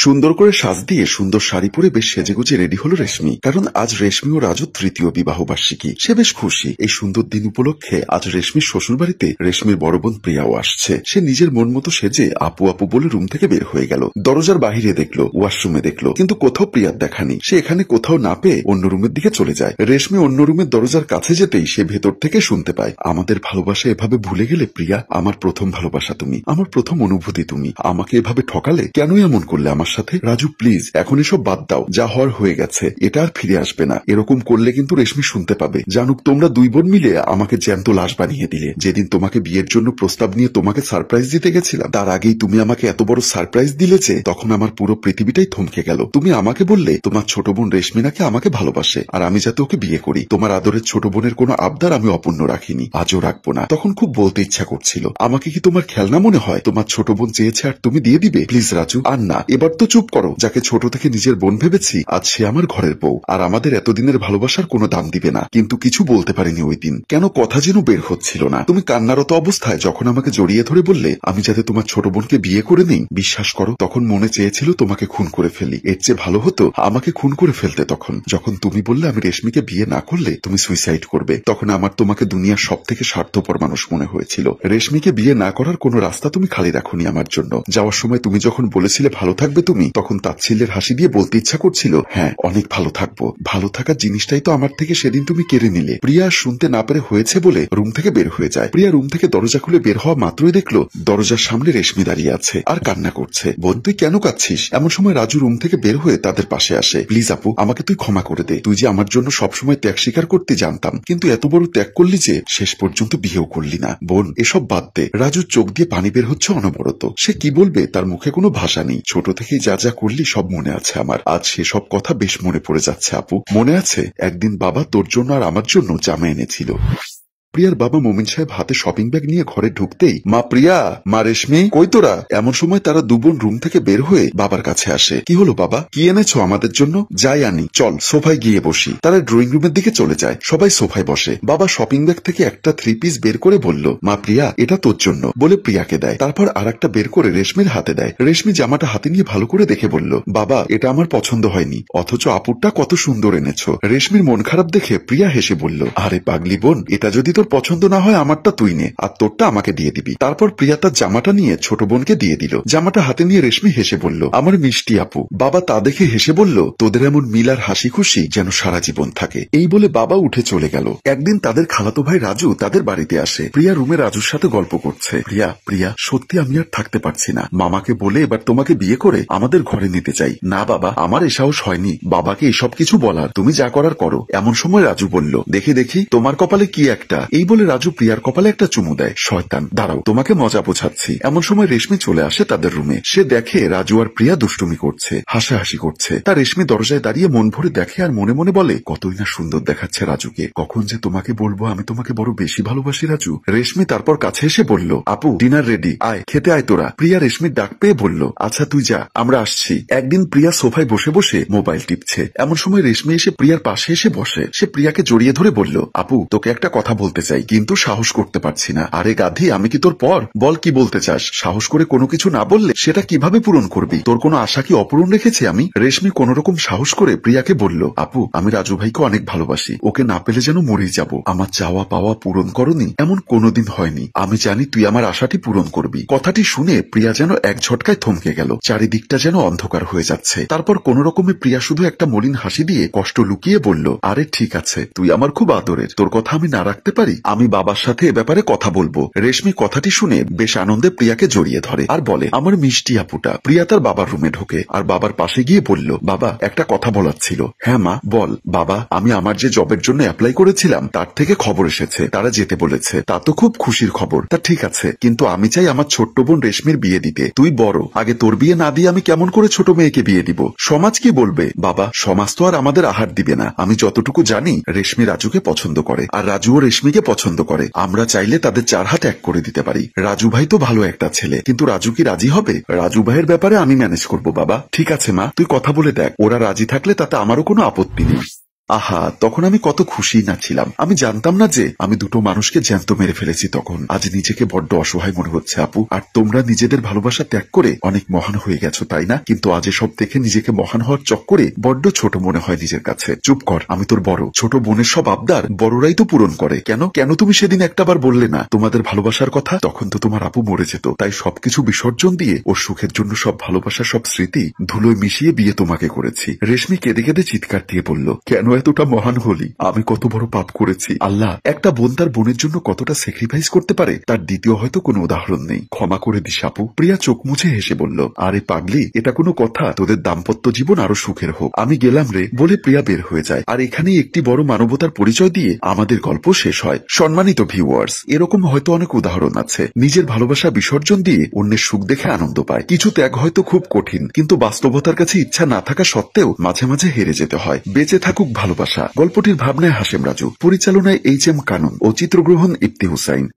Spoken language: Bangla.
সুন্দর করে সাজ দিয়ে সুন্দর শাড়ি পরে বেশ সেজেগুজে রেডি হলো রেশমি, কারণ আজ রেশমি ও রাজুর তৃতীয় বিবাহ বার্ষিকী। সে বেশ খুশি। এই সুন্দর দিন উপলক্ষে আজ রেশমির শ্বশুর বাড়িতে রেশমির বড় বোন প্রিয়াও আসছে। সে নিজের মন মতো সেজে আপু আপু বলে রুম থেকে বের হয়ে গেল। দরজার বাহিরে দেখলো, ওয়াশরুমে দেখলো, কিন্তু কোথাও প্রিয়ার দেখানি। সে এখানে কোথাও না পেয়ে অন্য রুমের দিকে চলে যায়। রেশমি অন্য রুমের দরজার কাছে যেতেই সে ভেতর থেকে শুনতে পায়, আমাদের ভালোবাসা এভাবে ভুলে গেলে প্রিয়া? আমার প্রথম ভালোবাসা তুমি, আমার প্রথম অনুভূতি তুমি। আমাকে এভাবে ঠকালে? কেন এমন করলে আমার সাথে? রাজু প্লিজ এখন এসব বাদ দাও, যা হওয়ার হয়ে গেছে, এটা আর ফিরে আসবে না। এরকম করলে কিন্তু রেশমি শুনতে পাবে। জানুক তোমরা দুই বোন মিলে আমাকে জ্যান্ত লাশ বানিয়ে দিলে। যেদিন তোমাকে বিয়ের জন্য প্রস্তাব নিয়ে তোমাকে সারপ্রাইজ দিতে গেছিলাম, তার আগেই তুমি আমাকে এত বড় সারপ্রাইজ দিলে যে তখন আমার পুরো পৃথিবীটাই থমকে গেল। তুমি আমাকে বললে তোমার ছোট বোন রেশমি নাকি আমাকে ভালোবাসে আর আমি যাতে ওকে বিয়ে করি। তোমার আদরের ছোট বোনের কোনো আবদার আমি অপূর্ণ রাখিনি, আজও রাখবো না। তখন খুব বলতে ইচ্ছা করছিল, আমাকে কি তোমার খেলনা মনে হয়? তোমার ছোট বোন চেয়েছে আর তুমি দিয়ে দিবে? প্লিজ রাজু, আর না, এবার তো চুপ করো। যাকে ছোট থেকে নিজের বোন ভেবেছি, আজ সে আমার ঘরের বউ, আর আমাদের এতদিনের ভালোবাসার কোনো দাম দিবে না। কিন্তু কিছু বলতে পারিনি ওই দিন, কেন কথা যেন বের হচ্ছিল না। তুমি কান্নারত অবস্থায় যখন আমাকে জড়িয়ে ধরে বললে আমি যাতে তোমার ছোট বোনকে বিয়ে করে নেই, বিশ্বাস করো তখন মনে চেয়েছিল তোমাকে খুন করে ফেলি। এর চেয়ে ভালো হতো আমাকে খুন করে ফেলতে। তখন যখন তুমি বললে আমি রেশমিকে বিয়ে না করলে তুমি সুইসাইড করবে, তখন আমার তোমাকে দুনিয়ার সব থেকে স্বার্থপর মানুষ মনে হয়েছিল। রেশমিকে বিয়ে না করার কোনো রাস্তা তুমি খালি রাখোনি আমার জন্য। যাওয়ার সময় তুমি যখন বলেছিলে ভালো থাকবে তুমি, তখন তাচ্ছিল্যের হাসি দিয়ে বলতে ইচ্ছা করছিল, হ্যাঁ অনেক ভালো থাকবো। ভালো থাকার জিনিসটাই তো আমার থেকে সেদিন তুমি কেড়ে নিলে। প্রিয়া শুনতে না পেরে হয়েছে বলে রুম থেকে বের হয়ে যায়। প্রিয়া রুম থেকে দরজা খুলে বের হওয়া মাত্রই দেখলো দরজার সামনে রেশমি দাঁড়িয়ে আছে আর কান্না করছে। বোন তুই কেন কাঁদছিস? এমন সময় রাজু রুম থেকে বের হয়ে তাদের পাশে আসে। প্লিজ আপু, আমাকে তুই ক্ষমা করে দে। তুই যে আমার জন্য সবসময় ত্যাগ স্বীকার করতে জানতাম, কিন্তু এত বড় ত্যাগ করলি যে শেষ পর্যন্ত বিয়েও করলি না। বোন এসব বাদ দে। রাজুর চোখ দিয়ে পানি বের হচ্ছে অনবরত। সে কি বলবে তার মুখে কোনো ভাষা নেই। ছোট থেকেই যা যা করলি সব মনে আছে আমার। আজ সেসব কথা বেশ মনে পড়ে যাচ্ছে আপু। মনে আছে একদিন বাবা তোর জন্য আর আমার জন্য জামা এনেছিল। প্রিয়ার বাবা মোমিন সাহেব হাতে শপিং ব্যাগ নিয়ে ঘরে ঢুকতেই, মা প্রিয়া, মা রেশমি, কই তোরা? এমন সময় তারা দুবোন রুম থেকে বের হয়ে বাবার কাছে আসে। কি হলো বাবা, কি এনেছো আমাদের জন্য? যাই আনি, চল সোফায় গিয়ে বসি। তারা ড্রয়িং রুমের দিকে চলে যায়। সবাই সোফায় বসে। বাবা শপিং ব্যাগ থেকে একটা 3 পিস বের করে বলল, মা প্রিয়া এটা তোর জন্য, বলে প্রিয়াকে দেয়। তারপর আর একটা বের করে রেশমির হাতে দেয়। রেশমি জামাটা হাতে নিয়ে ভালো করে দেখে বলল, বাবা এটা আমার পছন্দ হয়নি, অথচ আপুরটা কত সুন্দর এনেছো। রেশমির মন খারাপ দেখে প্রিয়া হেসে বলল, আরে পাগলি বোন, এটা যদি তোর পছন্দ না হয় আমারটা তুই নে, আর তোরটা আমাকে দিয়ে দিবি। তারপর প্রিয়া তার জামাটা নিয়ে ছোট বোনকে দিয়ে দিল। জামাটা হাতে নিয়ে রেশমি হেসে বলল, আমার মিষ্টি আপু। বাবা তা দেখে হেসে বলল, তোদের এমন মিল আর হাসি খুশি যেন সারা জীবন থাকে। এই বলে বাবা উঠে চলে গেল। একদিন তাদের খালাতো ভাই রাজু তাদের বাড়িতে আসে। প্রিয়া রুমে রাজুর সাথে গল্প করছে। প্রিয়া, প্রিয়া সত্যি আমি আর থাকতে পারছি না। মামাকে বলে এবার তোমাকে বিয়ে করে আমাদের ঘরে নিতে চাই। না বাবা, আমার এ সাহস হয়নি বাবাকে এসব কিছু বলার। তুমি যা করার করো। এমন সময় রাজু বলল, দেখি দেখি তোমার কপালে কি একটা। এই বলে রাজু প্রিয়ার কপালে একটা চুমু দেয়। শয়তান, দাঁড়াও তোমাকে মজা বোঝাচ্ছি। এমন সময় রেশমি চলে আসে তাদের রুমে। সে দেখে রাজু আর প্রিয়া দুষ্টুমি করছে, হাসাহাসি করছে। তার রেশমি দরজায় দাঁড়িয়ে মন ভরে দেখে আর মনে মনে বলে, কতই না সুন্দর দেখাচ্ছে রাজুকে। কখন যে তোমাকে বলবো আমি তোমাকে বড় বেশি ভালোবাসি রাজু। রেশমি তারপর কাছে এসে বলল, আপু ডিনার রেডি, আয় খেতে আয় তোরা। প্রিয়া রেশমির ডাক পেয়ে বলল, আচ্ছা তুই যা, আমরা আসছি। একদিন প্রিয়া সোফায় বসে বসে মোবাইল টিপছে। এমন সময় রেশমি এসে প্রিয়ার পাশে এসে বসে। সে প্রিয়াকে জড়িয়ে ধরে বলল, আপু তোকে একটা কথা বলতে চাই, কিন্তু সাহস করতে পারছি না। আরে গাধি, আমি কি তোর পর? বল কি বলতে চাস। সাহস করে কোনো কিছু না বললে সেটা কিভাবে পূরণ করবি? তোর কোনো আশা কি অপূরণ রেখেছি আমি? রেশমি কোন রকম সাহস করে প্রিয়াকে বলল, আপু আমি রাজু ভাইকে অনেক ভালোবাসি, ওকে না পেলে যেন মরেই যাব। আমার চাওয়া পাওয়া পূরণ করনি এমন কোনোদিন হয়নি। আমি জানি তুই আমার আশাটি পূরণ করবি। কথাটি শুনে প্রিয়া যেন এক ঝটকায় থমকে গেল। চারিদিকটা যেন অন্ধকার হয়ে যাচ্ছে। তারপর কোন রকমে প্রিয়া শুধু একটা মলিন হাসি দিয়ে কষ্ট লুকিয়ে বলল, আরে ঠিক আছে, তুই আমার খুব আদরের, তোর কথা আমি না রাখতে পারি? আমি বাবার সাথে এ ব্যাপারে কথা বলবো। রেশমি কথাটি শুনে বেশ আনন্দে প্রিয়াকে জড়িয়ে ধরে আর বলে, আমার মিষ্টি আপুটা। প্রিয়া তার বাবার রুমে ঢোকে আর বাবার পাশে গিয়ে বলল, বাবা একটা কথা বলার ছিল। হ্যাঁ মা বল। বাবা, আমি আমার যে জবের জন্য অ্যাপ্লাই করেছিলাম তার থেকে খবর এসেছে, তারা যেতে বলেছে। তা তো খুব খুশির খবর। তা ঠিক আছে, কিন্তু আমি চাই আমার ছোট্ট বোন রেশমির বিয়ে দিতে। তুই বড়, আগে তোর বিয়ে না দিয়ে আমি কেমন করে ছোট মেয়েকে বিয়ে দিব? সমাজ কি বলবে? বাবা, সমাজ তো আর আমাদের আহার দিবে না। আমি যতটুকু জানি রেশমি রাজুকে পছন্দ করে আর রাজুও রেশমিকে পছন্দ করে। আমরা চাইলে তাদের 4 হাত এক করে দিতে পারি। রাজু ভাই তো ভালো একটা ছেলে, কিন্তু রাজু কি রাজি হবে? রাজু ভাইয়ের ব্যাপারে আমি ম্যানেজ করব বাবা। ঠিক আছে মা, তুই কথা বলে দেখ, ওরা রাজি থাকলে তাতে আমারও কোনো আপত্তি নেই। আহা, তখন আমি কত খুশি না ছিলাম। আমি জানতাম না যে আমি দুটো মানুষকে জ্যান্ত মেরে ফেলেছি। তখন আজ নিজেকে বড্ড অসহায় মনে হচ্ছে আপু। আর তোমরা নিজেদের ভালোবাসা ত্যাগ করে অনেক মহান হয়ে গেছো, তাই না? কিন্তু আজ এসব দেখে নিজেকে মহান হওয়ার চক্করে বড্ড ছোট মনে হয় নিজের কাছে। চুপ কর, আমি তোর বড়। ছোট বোনের সব আবদার বড়রাই তো পূরণ করে। কেন কেন তুমি সেদিন একটাবার বললে না তোমাদের ভালোবাসার কথা? তখন তো তোমার আপু মরে যেত। তাই সবকিছু বিসর্জন দিয়ে ওর সুখের জন্য সব ভালোবাসা, সব স্মৃতি ধুলোয় মিশিয়ে বিয়ে তোমাকে করেছি। রেশমি কেঁদে কেঁদে চিৎকার দিয়ে বলল, কেন এতটা মহান হলি? আমি কত বড় পাপ করেছি। আল্লাহ, একটা বোন তার বোনের জন্য কতটা স্যাক্রিফাইস করতে পারে তার দ্বিতীয় হয়তো কোনো উদাহরণ নেই। ক্ষমা করে দিস আপু। প্রিয়া চোখ মুছে হেসে বলল, আরে পাগলি, এটা কোনো কথা? তোদের দাম্পত্য জীবন আরো সুখের হোক। আমি গেলাম রে বলে প্রিয়া বের হয়ে যায়। আর এখানেই একটি বড় মানবতার পরিচয় দিয়ে আমাদের গল্প শেষ হয়। সম্মানিত ভিউয়ার্স, এরকম হয়তো অনেক উদাহরণ আছে। নিজের ভালোবাসা বিসর্জন দিয়ে অন্যের সুখ দেখে আনন্দ পায়। কিছু ত্যাগ হয়তো খুব কঠিন, কিন্তু বাস্তবতার কাছে ইচ্ছা না থাকা সত্ত্বেও মাঝে মাঝে হেরে যেতে হয়। বেঁচে থাকুক ভালোবাসা। গল্পটির ভাবনায় হাশেম রাজু, পরিচালনায় HM কানুন ও চিত্রগ্রহণ ইপ্তি হুসাইন।